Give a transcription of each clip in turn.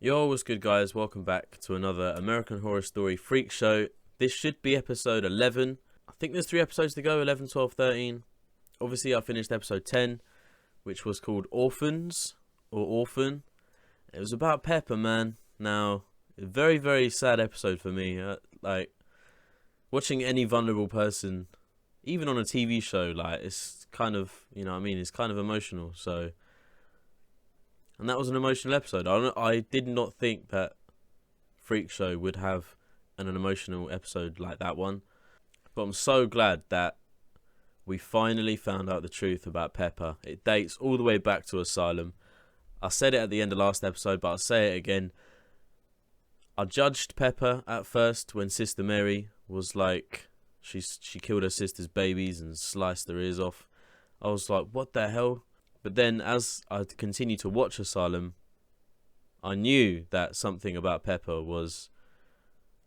Yo, what's good guys? Welcome back to another American Horror Story Freak Show. This should be episode 11. I think there's 3 episodes to go, 11, 12, 13. Obviously I finished episode 10, which was called Orphans, or Orphan. It was about Pepper, man. Now, a very, very sad episode for me. Like, watching any vulnerable person, even on a TV show, like, it's kind of, you know what I mean, it's kind of emotional, so... And that was an emotional episode. I did not think that Freak Show would have an emotional episode like that one. But I'm so glad that we finally found out the truth about Pepper. It dates all the way back to Asylum. I said it at the end of last episode, but I'll say it again. I judged Pepper at first when Sister Mary was like, she killed her sister's babies and sliced their ears off. I was like, what the hell? But then as I continued to watch Asylum, I knew that something about Pepper was,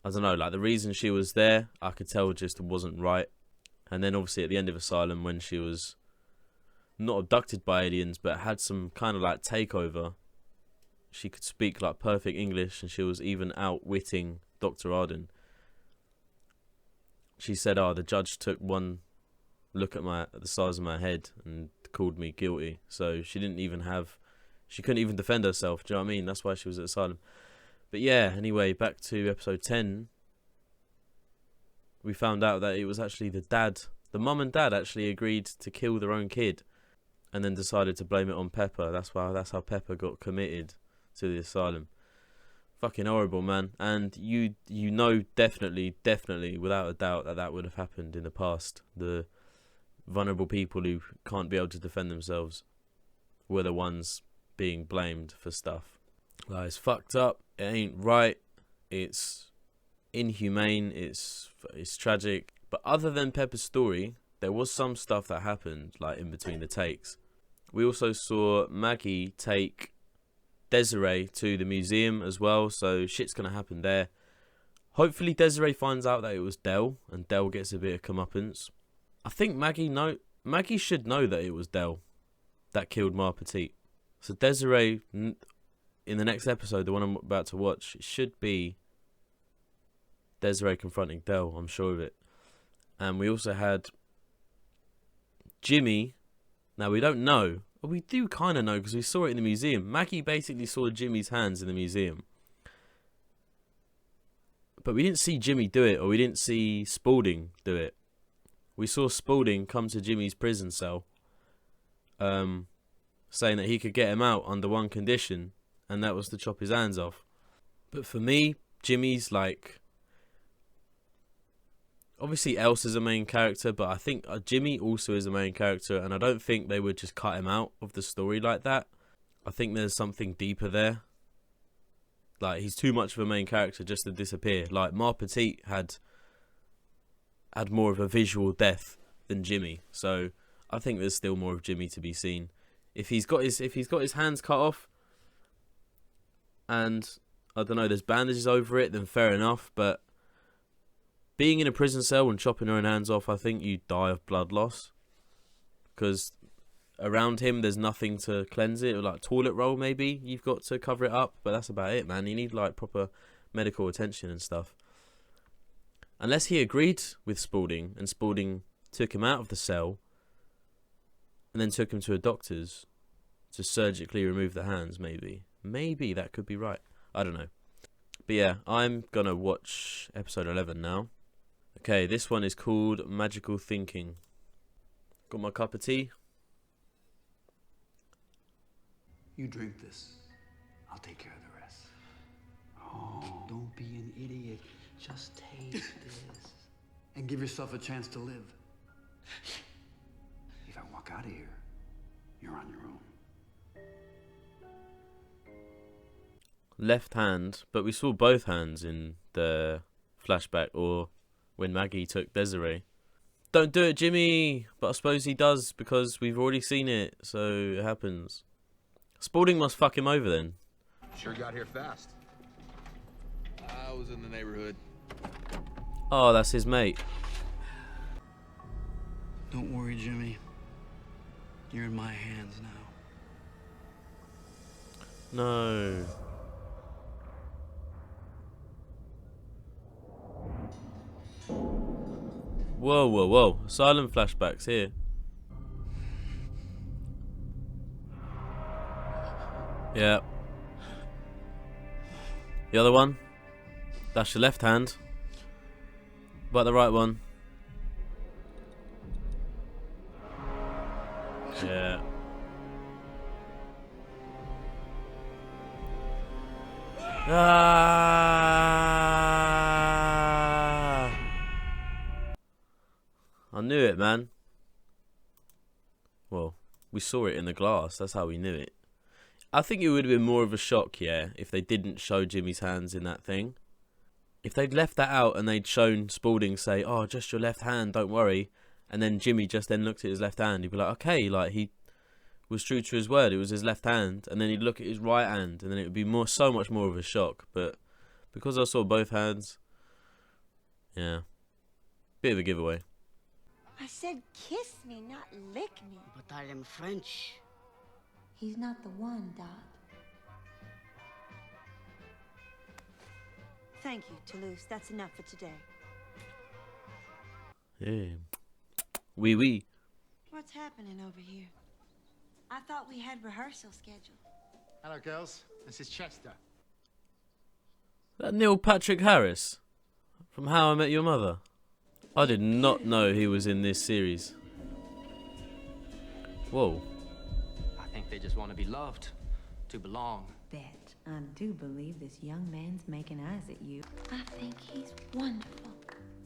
I don't know, like the reason she was there, I could tell just wasn't right. And then obviously at the end of Asylum, when she was not abducted by aliens, but had some kind of like takeover, she could speak like perfect English and she was even outwitting Dr. Arden. She said, oh, the judge took one look at the size of my head and called me guilty, so she couldn't even defend herself. Do you know what I mean? That's why she was at Asylum. But yeah, anyway, back to episode 10. We found out that it was actually the mum and dad actually agreed to kill their own kid and then decided to blame it on Pepper. That's how Pepper got committed to the asylum. Fucking horrible, man. And you know definitely without a doubt that would have happened in the past. The vulnerable people who can't be able to defend themselves were the ones being blamed for stuff. Like, it's fucked up. It ain't right. It's inhumane. It's tragic. But other than Pepper's story, there was some stuff that happened, like, in between the takes. We also saw Maggie take Desiree to the museum as well, so shit's gonna happen there. Hopefully Desiree finds out that it was Dell, and Dell gets a bit of comeuppance. I think Maggie should know that it was Dell that killed Ma Petite. So Desiree, in the next episode, the one I'm about to watch, it should be Desiree confronting Dell, I'm sure of it. And we also had Jimmy. Now, we don't know. Well, we do kind of know because we saw it in the museum. Maggie basically saw Jimmy's hands in the museum. But we didn't see Jimmy do it, or we didn't see Spaulding do it. We saw Spaulding come to Jimmy's prison cell, saying that he could get him out under one condition, and that was to chop his hands off. But for me, Jimmy's like... Obviously, Elsa's a main character, but I think Jimmy also is a main character, and I don't think they would just cut him out of the story like that. I think there's something deeper there. Like, he's too much of a main character just to disappear. Like, Ma Petite had more of a visual death than Jimmy, so I think there's still more of Jimmy to be seen. If he's got his hands cut off, and I don't know, there's bandages over it, then fair enough. But being in a prison cell and chopping her own hands off, I think you die of blood loss, because around him there's nothing to cleanse it, or like toilet roll maybe you've got to cover it up, but that's about it, man. You need like proper medical attention and stuff. Unless he agreed with Spaulding, and Spaulding took him out of the cell and then took him to a doctor's to surgically remove the hands, maybe. Maybe that could be right. I don't know. But yeah, I'm gonna watch episode 11 now. Okay, this one is called Magical Thinking. Got my cup of tea. You drink this. I'll take care of the rest. Oh, don't be an idiot. Just taste this. And give yourself a chance to live. If I walk out of here, you're on your own. Left hand, but we saw both hands in the flashback, or when Maggie took Desiree. Don't do it, Jimmy! But I suppose he does, because we've already seen it, so it happens. Spaulding must fuck him over then. Sure got here fast. I was in the neighborhood. Oh, that's his mate. Don't worry, Jimmy. You're in my hands now. No. Whoa, whoa, whoa. Silent flashbacks here. Yeah. The other one. That's your left hand. But the right one. Yeah. Ah! I knew it, man. Well, we saw it in the glass. That's how we knew it. I think it would have been more of a shock, yeah, if they didn't show Jimmy's hands in that thing. If they'd left that out and they'd shown Spaulding say, "Oh, just your left hand, don't worry," and then Jimmy just then looked at his left hand, he'd be like, okay, like he was true to his word, it was his left hand, and then he'd look at his right hand, and then it would be so much more of a shock. But because I saw both hands, yeah, bit of a giveaway. I said kiss me, not lick me. But I am French. He's not the one, Dot. Thank you, Toulouse. That's enough for today. Yeah. Oui, oui. What's happening over here? I thought we had rehearsal scheduled. Hello, girls. This is Chester. That Neil Patrick Harris from How I Met Your Mother. I did not know he was in this series. Whoa. I think they just want to be loved, to belong. Bet I do believe this young man's making eyes at you. I think he's wonderful.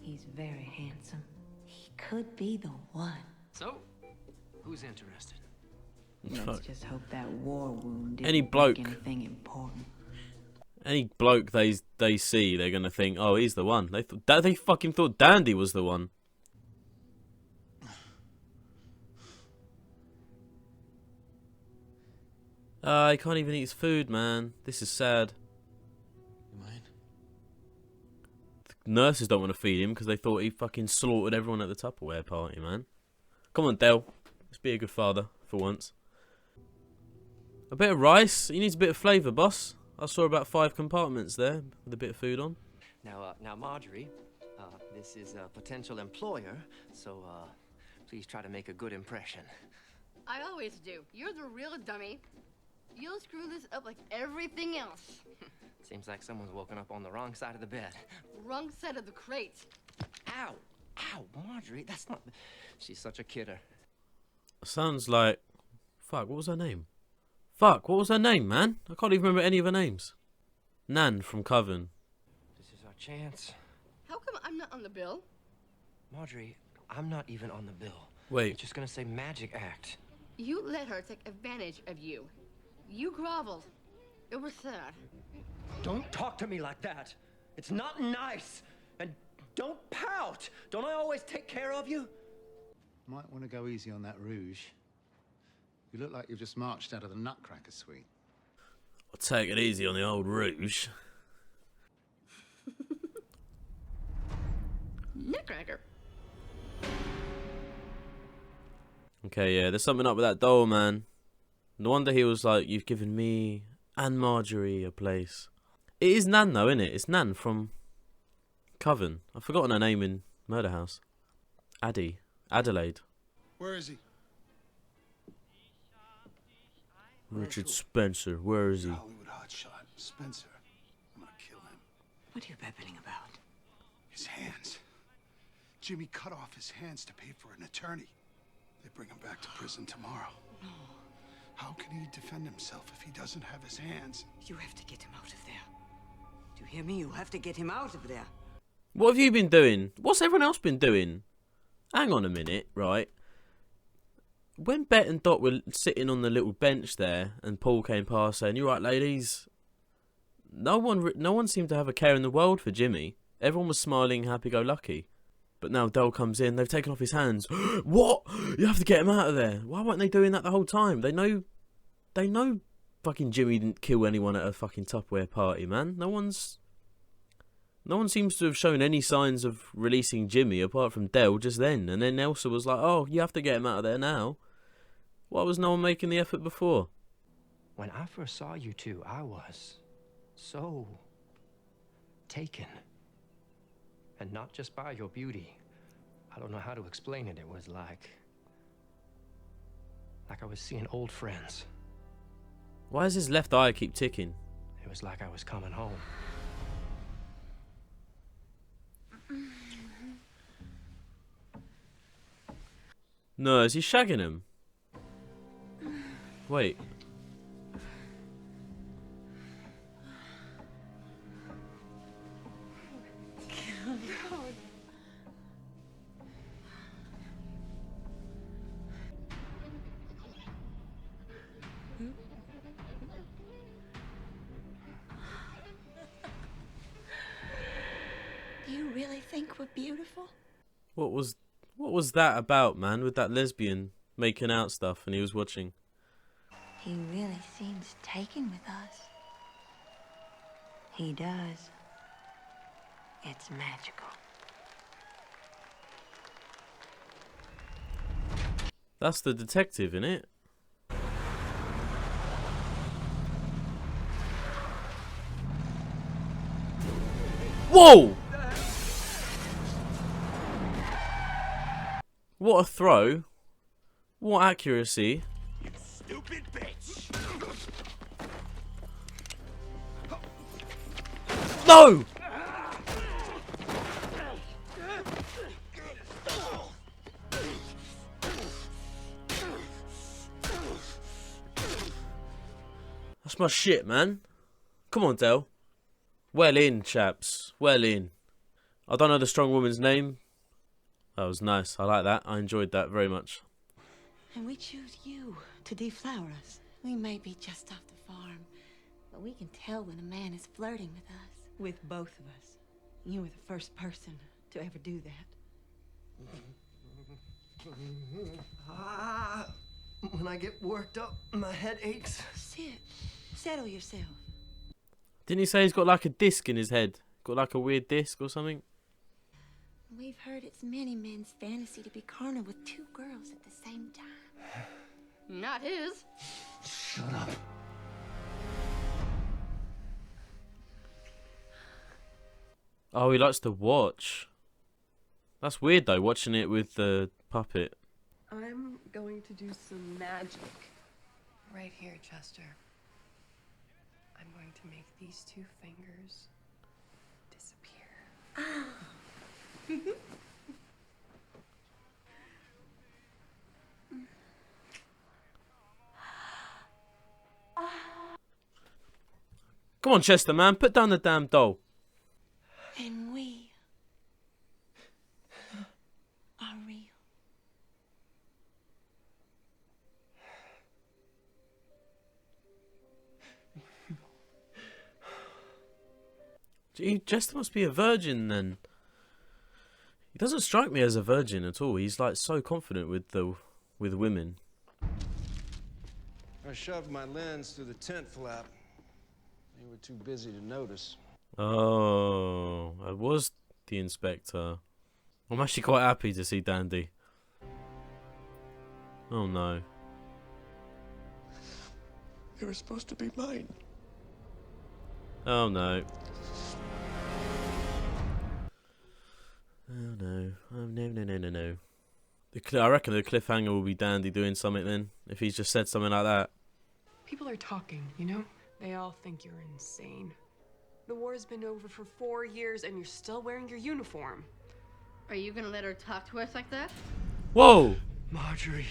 He's very handsome. He could be the one. So, who's interested? Let's just hope that war wound didn't Any bloke. make anything important. Any bloke they see, they're gonna think, oh, he's the one. They fucking thought Dandy was the one. He can't even eat his food, man. This is sad. You mind? The nurses don't want to feed him because they thought he fucking slaughtered everyone at the Tupperware party, man. Come on, Del. Let's be a good father for once. A bit of rice. He needs a bit of flavour, boss. I saw about 5 compartments there with a bit of food on. Now, Marjorie, this is a potential employer, so please try to make a good impression. I always do. You're the real dummy. You'll screw this up like everything else. Seems like someone's woken up on the wrong side of the bed. Wrong side of the crate. Ow! Ow, Marjorie, that's not... She's such a kidder. Sounds like... Fuck, what was her name? Fuck, what was her name, man? I can't even remember any of her names. Nan from Coven. This is our chance. How come I'm not on the bill? Marjorie, I'm not even on the bill. Wait. It's just gonna say magic act. You let her take advantage of you. You groveled. It was sad. Don't talk to me like that. It's not nice. And don't pout. Don't I always take care of you? Might want to go easy on that rouge. You look like you've just marched out of the Nutcracker suite. I'll take it easy on the old rouge. Nutcracker. Okay, yeah, there's something up with that doll, man. No wonder he was like, you've given me and Marjorie a place. It is Nan, though, isn't it? It's Nan from Coven. I've forgotten her name in Murder House. Adelaide. Where is he? Richard Spencer, where is he? Hollywood hotshot. Spencer. I'm gonna kill him. What are you babbling about? His hands. Jimmy cut off his hands to pay for an attorney. They bring him back to prison tomorrow. No. How can he defend himself if he doesn't have his hands? You have to get him out of there. Do you hear me? You have to get him out of there. What have you been doing? What's everyone else been doing? Hang on a minute, right? When Bet and Dot were sitting on the little bench there and Paul came past saying, "You right, ladies?" No one seemed to have a care in the world for Jimmy. Everyone was smiling, happy-go-lucky. But now Del comes in, they've taken off his hands. What? You have to get him out of there. Why weren't they doing that the whole time? They know fucking Jimmy didn't kill anyone at a fucking Tupperware party, man. No one seems to have shown any signs of releasing Jimmy apart from Del just then. And then Elsa was like, oh, you have to get him out of there now. Why was no one making the effort before? When I first saw you two, I was so taken. And not just by your beauty. I don't know how to explain it. It was like I was seeing old friends. Why does his left eye keep ticking? It was like I was coming home. No, is he shagging him? Wait. Do you really think we're beautiful? What was that about, man, with that lesbian making out stuff and he was watching? He really seems taken with us. He does. It's magical. That's the detective, innit? Whoa! What a throw. What accuracy. You stupid bitch! No! That's my shit, man. Come on, Del. Well in, chaps. Well in. I don't know the strong woman's name. That was nice. I like that. I enjoyed that very much. And we choose you to deflower us. We may be just off the farm, but we can tell when a man is flirting with us. With both of us. You were the first person to ever do that. When I get worked up, my head aches. Sit. Settle yourself. Didn't he say he's got like a disc in his head? Got like a weird disc or something? We've heard it's many men's fantasy to be carnal with two girls at the same time. Not his. Shut up. Oh, he likes to watch. That's weird though, watching it with the puppet. I'm going to do some magic. Right here, Chester. I'm going to make these two fingers disappear. Come on, Chester, man. Put down the damn doll. And we are real. Gee, Chester must be a virgin then. He doesn't strike me as a virgin at all. He's like so confident with women. I shoved my lens through the tent flap. You were too busy to notice. Oh, I was the inspector. I'm actually quite happy to see Dandy. Oh no. You were supposed to be mine. Oh no. Oh no. Oh no. I reckon the cliffhanger will be Dandy doing something then, if he's just said something like that. People are talking, you know? They all think you're insane. The war's been over for 4 years and you're still wearing your uniform. Are you gonna let her talk to us like that? Whoa! Marjorie.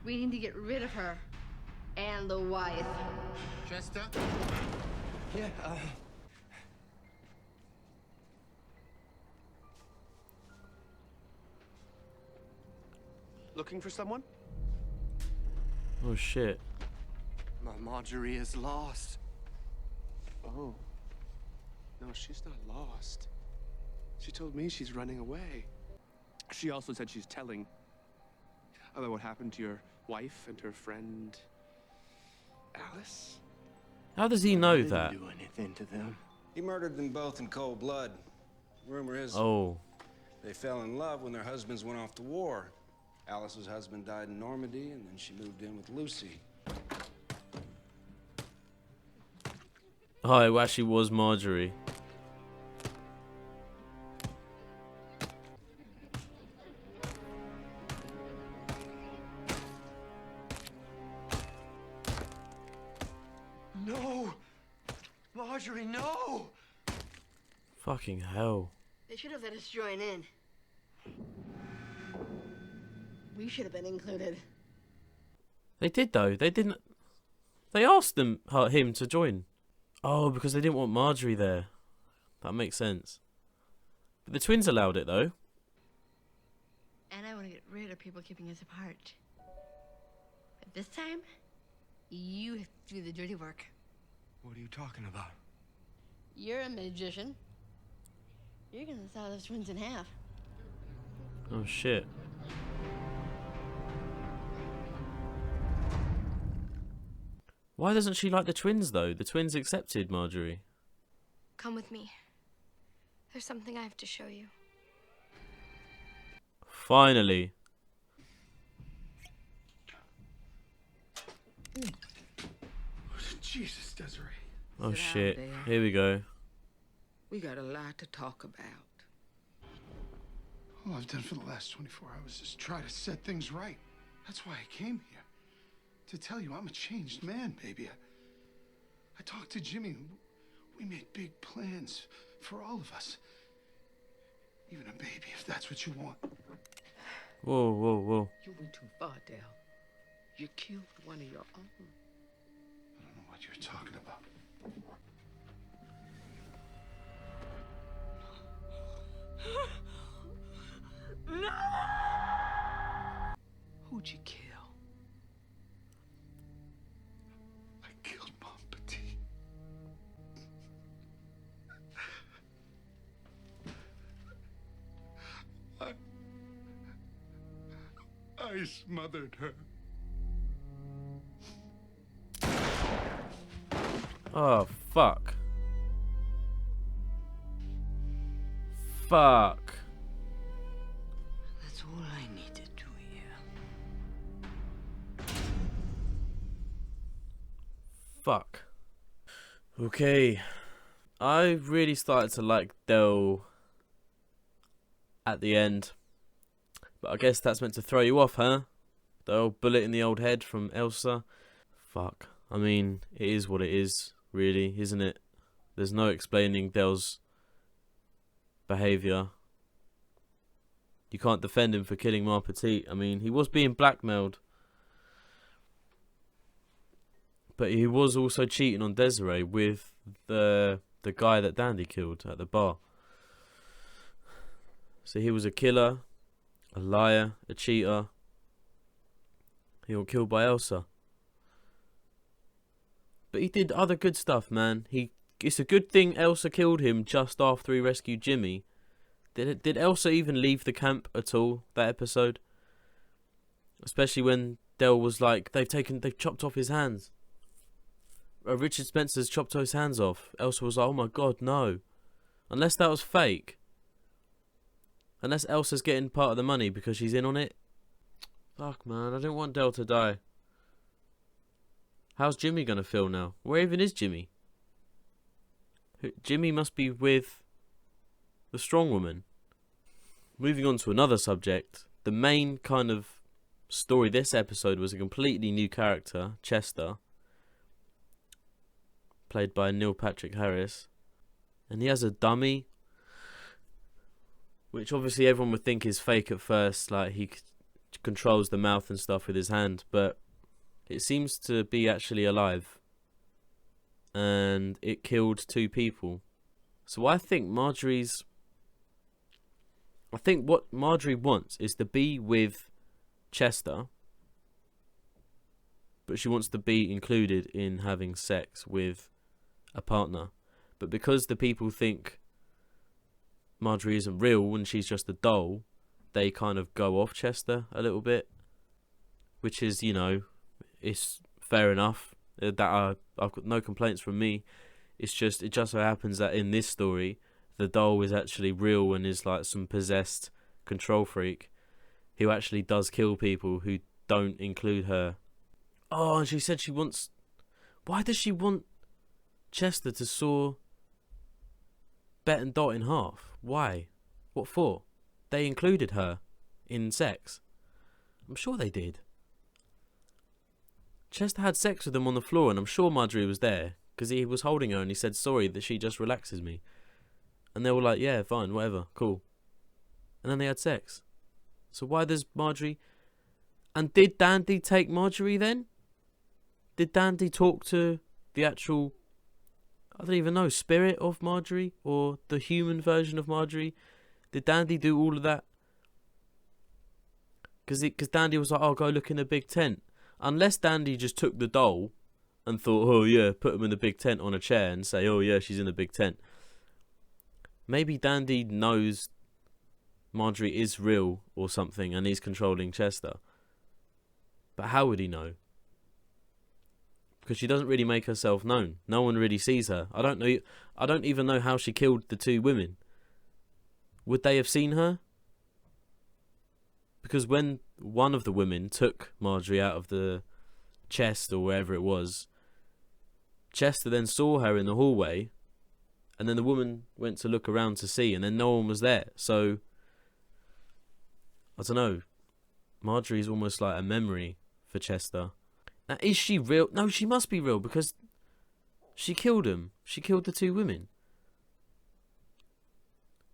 We need to get rid of her. And the wife. Chester? Yeah, Looking for someone? Oh shit. My Marjorie is lost. Oh. No, she's not lost. She told me she's running away. She also said she's telling about what happened to your wife and her friend, Alice. How does he know that? Didn't do anything to them. He murdered them both in cold blood. Rumor is they fell in love when their husbands went off to war. Alice's husband died in Normandy, and then she moved in with Lucy. Oh, it actually was Marjorie. No! Marjorie, no! Fucking hell. They should have let us join in. We should have been included. They did though. They didn't. They asked him to join. Oh, because they didn't want Marjorie there. That makes sense. But the twins allowed it though. And I want to get rid of people keeping us apart. But this time, you have to do the dirty work. What are you talking about? You're a magician. You're gonna saw those twins in half. Oh shit. Why doesn't she like the twins though? The twins accepted Marjorie. Come with me. There's something I have to show you. Finally. Jesus, Desiree. Oh shit. Here we go. We got a lot to talk about. All I've done for the last 24 hours is try to set things right. That's why I came here. To tell you I'm a changed man, baby. I talked to Jimmy. We made big plans for all of us. Even a baby, if that's what you want. Whoa, whoa, whoa. You went too far, Dale. You killed one of your own. I don't know what you're talking about. No! Who'd you kill? I killed Mom Petit. I smothered her. Oh, fuck. Fuck. That's all I need to do here. Fuck. Okay. I really started to like Dell at the end. But I guess that's meant to throw you off, huh? The old bullet in the old head from Elsa. Fuck. I mean, it is what it is, really, isn't it? There's no explaining Dell's behaviour. You can't defend him for killing Ma Petit. I mean, he was being blackmailed. But he was also cheating on Desiree with the guy that Dandy killed at the bar. So he was a killer, a liar, a cheater. He got killed by Elsa. But he did other good stuff, man. It's a good thing Elsa killed him just after he rescued Jimmy. Did Elsa even leave the camp at all, that episode? Especially when Dell was like, they've chopped off his hands. Richard Spencer's chopped his hands off. Elsa was like, oh my god, no. Unless that was fake. Unless Elsa's getting part of the money because she's in on it. Fuck, man, I don't want Dell to die. How's Jimmy gonna feel now? Where even is Jimmy? Jimmy must be with the strong woman. Moving on to another subject. The main kind of story this episode was a completely new character, Chester. Played by Neil Patrick Harris. And he has a dummy. Which obviously everyone would think is fake at first. Like he controls the mouth and stuff with his hand. But it seems to be actually alive. And it killed 2 people. So I think what Marjorie wants is to be with Chester. But she wants to be included in having sex with a partner. But because the people think Marjorie isn't real and she's just a doll, they kind of go off Chester a little bit. Which is, you know, it's fair enough. I've got no complaints from me. It just so happens that in this story, the doll is actually real and is like some possessed control freak who actually does kill people who don't include her. Oh, and she said she wants... Why does she want Chester to saw Bet and Dot in half? Why? What for? They included her in sex. I'm sure they did. Chester had sex with them on the floor, and I'm sure Marjorie was there, because he was holding her and he said, sorry, that she just relaxes me. And they were like, yeah, fine, whatever, cool. And then they had sex. So why does Marjorie... And did Dandy take Marjorie then? Did Dandy talk to the actual... I don't even know, spirit of Marjorie? Or the human version of Marjorie? Did Dandy do all of that? Because Dandy was like, oh, go look in the big tent. Unless Dandy just took the doll and thought, oh yeah, put him in the big tent on a chair and say, oh yeah, she's in the big tent. Maybe Dandy knows Marjorie is real or something and he's controlling Chester. But how would he know? Because she doesn't really make herself known. No one really sees her. I don't even know how she killed the two women. Would they have seen her? Because when one of the women took Marjorie out of the chest or wherever it was, Chester then saw her in the hallway, and then the woman went to look around to see, and then no one was there. So, I don't know. Marjorie's almost like a memory for Chester. Now, is she real? No, she must be real, because she killed him. She killed the two women.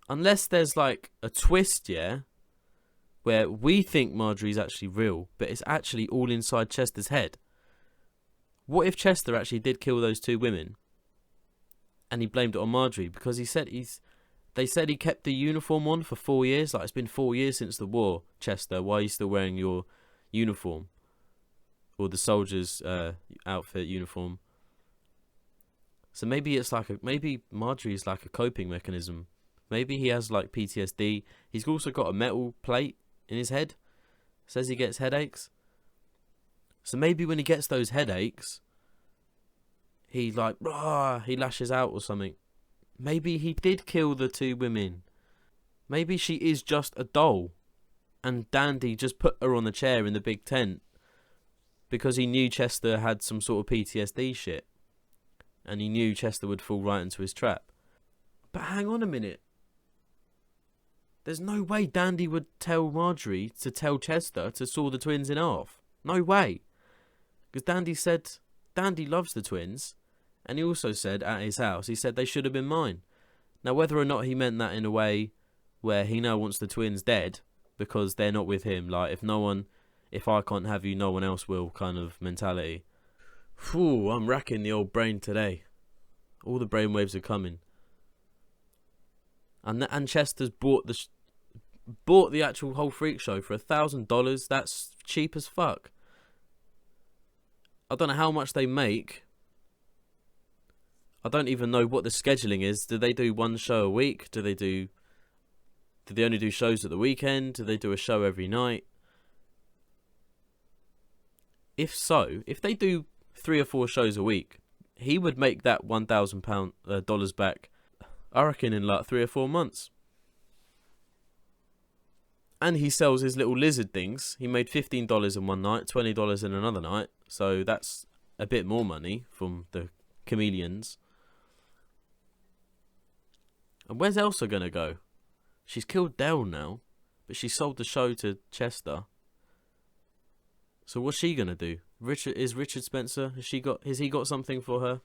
Unless there's like a twist, yeah, where we think Marjorie's actually real, but it's actually all inside Chester's head. What if Chester actually did kill those two women and he blamed it on Marjorie? Because they said he kept the uniform on for 4 years. Like, it's been 4 years since the war, Chester. Why are you still wearing your uniform? Or the soldier's outfit uniform. So maybe it's like maybe Marjorie's like a coping mechanism. Maybe he has like PTSD. He's also got a metal plate in his head. Says he gets headaches. So maybe when he gets those headaches, he like, he lashes out or something. Maybe he did kill the two women. Maybe she is just a doll. And Dandy just put her on the chair in the big tent because he knew Chester had some sort of PTSD shit. And he knew Chester would fall right into his trap. But hang on a minute. There's no way Dandy would tell Marjorie to tell Chester to saw the twins in half. No way. Because Dandy said Dandy loves the twins. And he also said at his house, he said they should have been mine. Now whether or not he meant that in a way where he now wants the twins dead because they're not with him, like if I can't have you, no one else will kind of mentality. Phew, I'm racking the old brain today. All the brainwaves are coming. And Chester's bought the actual whole freak show for $1,000. That's cheap as fuck. I don't know how much they make. I don't even know what the scheduling is. Do they do one show a week? Do they only do shows at the weekend? Do they do a show every night? If so, if they do 3 or 4 shows a week, he would make that $1,000 back, I reckon, in like 3 or 4 months. And he sells his little lizard things. He made $15 in one night, $20 in another night. So that's a bit more money from the chameleons. And where's Elsa going to go? She's killed Dale now, but she sold the show to Chester. So what's she going to do? Richard Spencer, has he got something for her?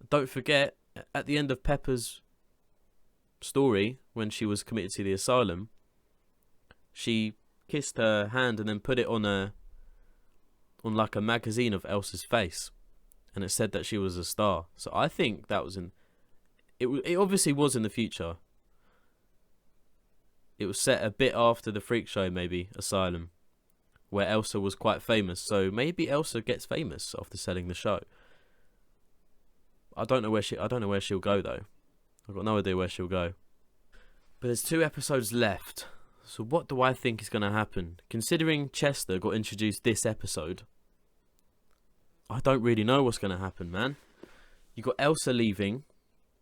Don't forget, at the end of Pepper's story, when she was committed to the asylum, she kissed her hand and then put it on like a magazine of Elsa's face, and it said that she was a star. So I think that was it obviously was in the future. It was set a bit after the freak show, maybe Asylum, where Elsa was quite famous. So maybe Elsa gets famous after selling the show. I don't know where she'll go though. I've got no idea where she'll go. But there's 2 episodes left. So what do I think is going to happen? Considering Chester got introduced this episode, I don't really know what's going to happen, man. You got Elsa leaving.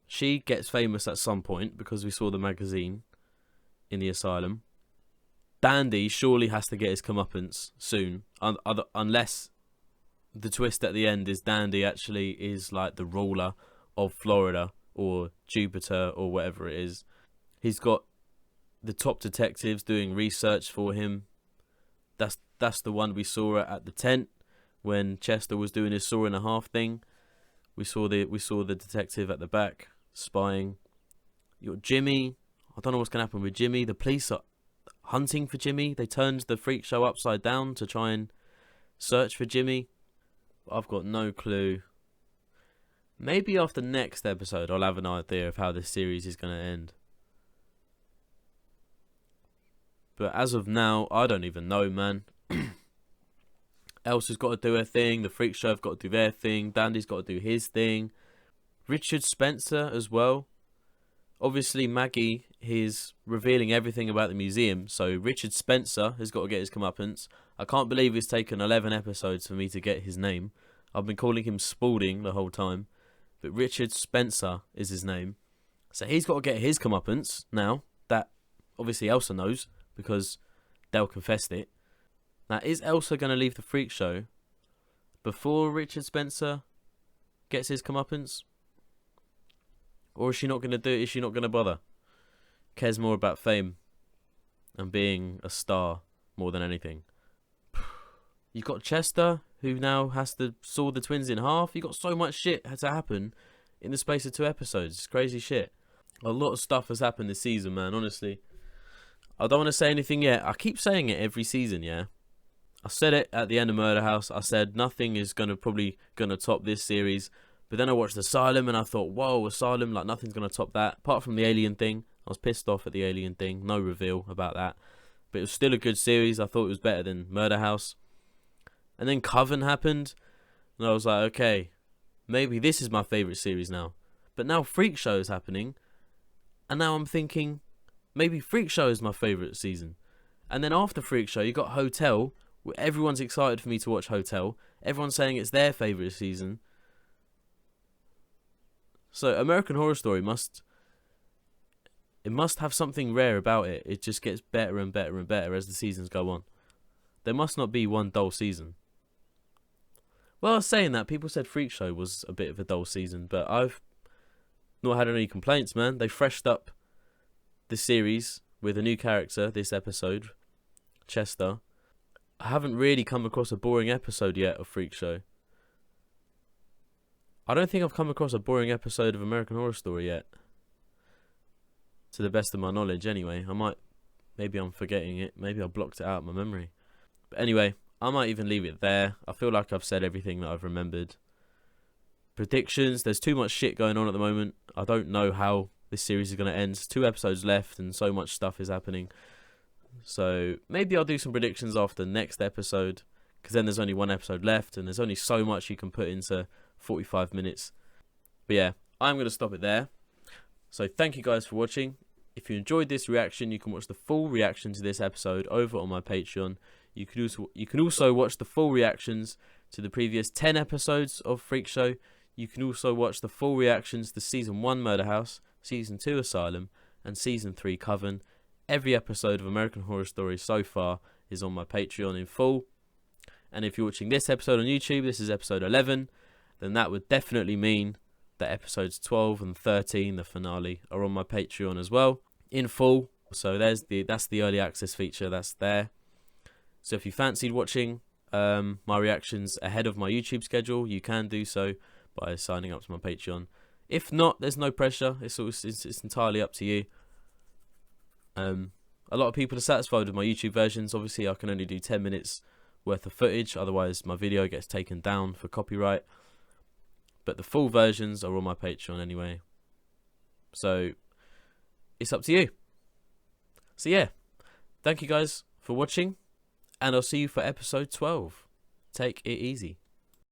She gets famous at some point because we saw the magazine in the asylum. Dandy surely has to get his comeuppance soon, unless the twist at the end is Dandy actually is like the ruler of Florida or Jupiter or whatever it is. He's got the top detectives doing research for him. That's the one we saw at the tent when Chester was doing his saw and a half thing. We saw the detective at the back spying. You got Jimmy. I don't know what's gonna happen with Jimmy. The police are hunting for Jimmy. They turned the freak show upside down to try and search for Jimmy. I've got no clue. Maybe after next episode I'll have an idea of how this series is going to end. But as of now, I don't even know, man. Elsa's got to do her thing. The freak show have got to do their thing. Dandy's got to do his thing. Richard Spencer as well. Obviously Maggie is revealing everything about the museum, so Richard Spencer has got to get his comeuppance. I can't believe it's taken 11 episodes for me to get his name. I've been calling him Spaulding the whole time, but Richard Spencer is his name. So he's got to get his comeuppance now. That obviously Elsa knows, because Dell confessed it. Now, is Elsa going to leave the freak show before Richard Spencer gets his comeuppance? Or is she not going to do it? Is she not going to bother? Cares more about fame and being a star more than anything. You've got Chester, who now has to saw the twins in half. You've got so much shit had to happen in the space of 2 episodes. It's crazy shit. A lot of stuff has happened this season, man, honestly. I don't want to say anything yet. I keep saying it every season, yeah? I said it at the end of Murder House. I said nothing is probably going to top this series. But then I watched Asylum and I thought, whoa, Asylum, like nothing's going to top that. Apart from the alien thing. I was pissed off at the alien thing. No reveal about that. But it was still a good series. I thought it was better than Murder House. And then Coven happened. And I was like, okay, maybe this is my favourite series now. But now Freak Show is happening. And now I'm thinking, maybe Freak Show is my favourite season. And then after Freak Show, you got Hotel. Where everyone's excited for me to watch Hotel. Everyone's saying it's their favourite season. So American Horror Story must have something rare about it. It just gets better and better and better as the seasons go on. There must not be one dull season. Well, saying that, people said Freak Show was a bit of a dull season, but I've not had any complaints, man. They freshed up the series with a new character this episode, Chester. I haven't really come across a boring episode yet of Freak Show. I don't think I've come across a boring episode of American Horror Story yet. To the best of my knowledge, anyway. Maybe I'm forgetting it. Maybe I blocked it out of my memory. But anyway, I might even leave it there. I feel like I've said everything that I've remembered. Predictions. There's too much shit going on at the moment. I don't know how this series is going to end. 2 episodes left and so much stuff is happening. So maybe I'll do some predictions after next episode. Because then there's only 1 episode left. And there's only so much you can put into 45 minutes. But yeah, I'm going to stop it there. So thank you guys for watching. If you enjoyed this reaction, you can watch the full reaction to this episode over on my Patreon. You can also watch the full reactions to the previous 10 episodes of Freak Show. You can also watch the full reactions to Season 1 Murder House, Season 2 Asylum, and Season 3 Coven. Every episode of American Horror Story so far is on my Patreon in full. And if you're watching this episode on YouTube, this is episode 11, then that would definitely mean that episodes 12 and 13, the finale, are on my Patreon as well, in full. So that's the early access feature that's there. So if you fancied watching my reactions ahead of my YouTube schedule, you can do so by signing up to my Patreon. If not, there's no pressure. It's entirely up to you. A lot of people are satisfied with my YouTube versions. Obviously, I can only do 10 minutes worth of footage, otherwise my video gets taken down for copyright. But the full versions are on my Patreon anyway. So it's up to you. So yeah, thank you guys for watching, and I'll see you for episode 12. Take it easy.